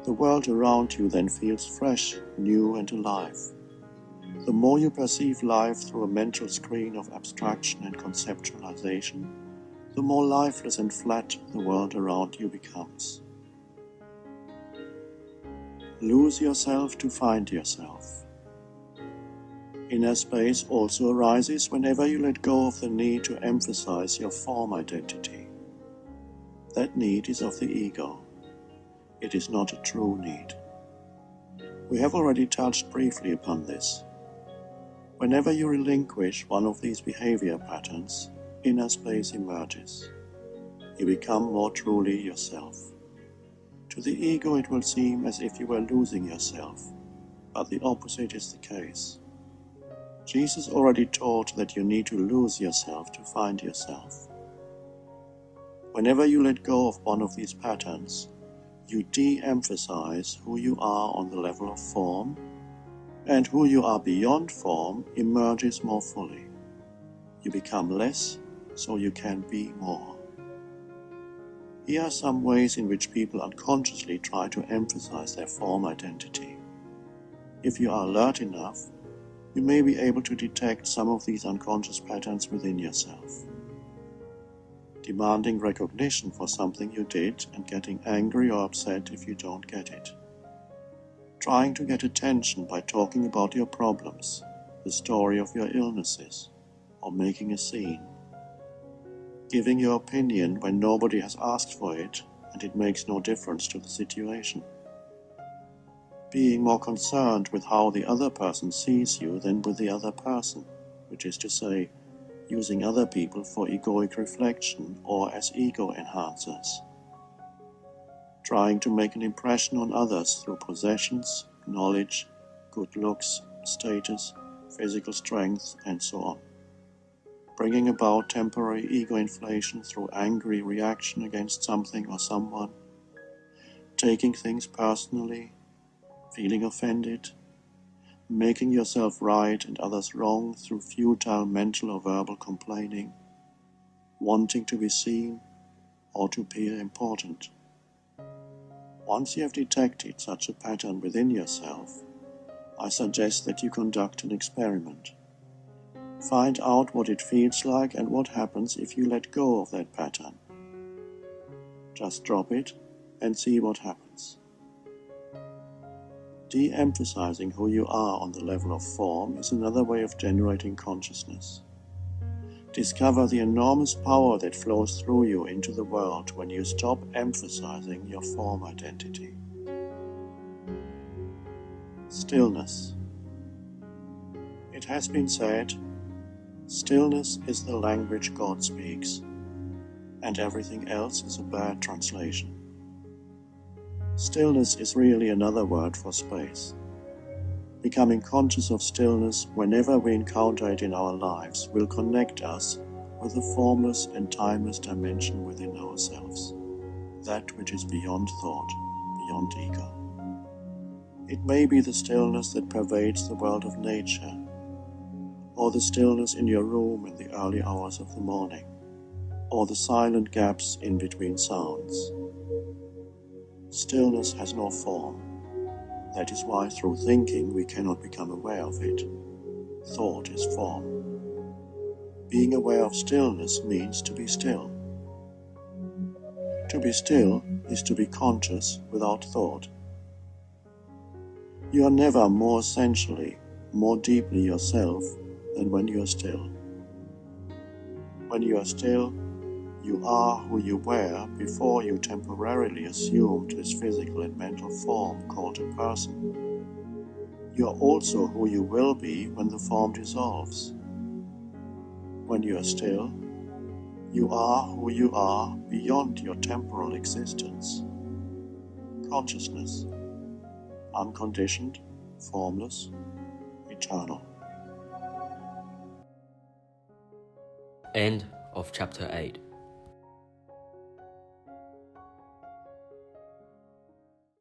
The world around you then feels fresh, new and alive. The more you perceive life through a mental screen of abstraction and conceptualization, the more lifeless and flat the world around you becomes. Lose yourself to find yourself. Inner space also arises whenever you let go of the need to emphasize your form identity. That need is of the ego. It is not a true need. We have already touched briefly upon this. Whenever you relinquish one of these behavior patterns, inner space emerges. You become more truly yourself. To the ego it will seem as if you were losing yourself, but the opposite is the case. Jesus already taught that you need to lose yourself to find yourself. Whenever you let go of one of these patterns, you de-emphasize who you are on the level of form, and who you are beyond form emerges more fully. You become less, so you can be more. Here are some ways in which people unconsciously try to emphasize their form identity. If you are alert enough, you may be able to detect some of these unconscious patterns within yourself. Demanding recognition for something you did and getting angry or upset if you don't get it. Trying to get attention by talking about your problems, the story of your illnesses, or making a scene. Giving your opinion when nobody has asked for it and it makes no difference to the situation. Being more concerned with how the other person sees you than with the other person, which is to say, using other people for egoic reflection or as ego enhancers. Trying to make an impression on others through possessions, knowledge, good looks, status, physical strength, and so on. Bringing about temporary ego inflation through angry reaction against something or someone. Taking things personally, feeling offended, making yourself right and others wrong through futile mental or verbal complaining, wanting to be seen or to appear important. Once you have detected such a pattern within yourself, I suggest that you conduct an experiment. Find out what it feels like and what happens if you let go of that pattern. Just drop it and see what happens. De-emphasizing who you are on the level of form is another way of generating consciousness. Discover the enormous power that flows through you into the world when you stop emphasizing your form identity. Stillness. It has been said, stillness is the language God speaks, and everything else is a bad translation. Stillness is really another word for space. Becoming conscious of stillness whenever we encounter it in our lives will connect us with the formless and timeless dimension within ourselves, that which is beyond thought, beyond ego. It may be the stillness that pervades the world of nature, or the stillness in your room in the early hours of the morning, or the silent gaps in between sounds. Stillness has no form. That is why through thinking we cannot become aware of it. Thought is form. Being aware of stillness means to be still. To be still is to be conscious without thought. You are never more essentially, more deeply yourself than when you are still. When you are still, you are who you were before you temporarily assumed this physical and mental form called a person. You are also who you will be when the form dissolves. When you are still, you are who you are beyond your temporal existence. Consciousness, unconditioned, formless, eternal. End of chapter 8.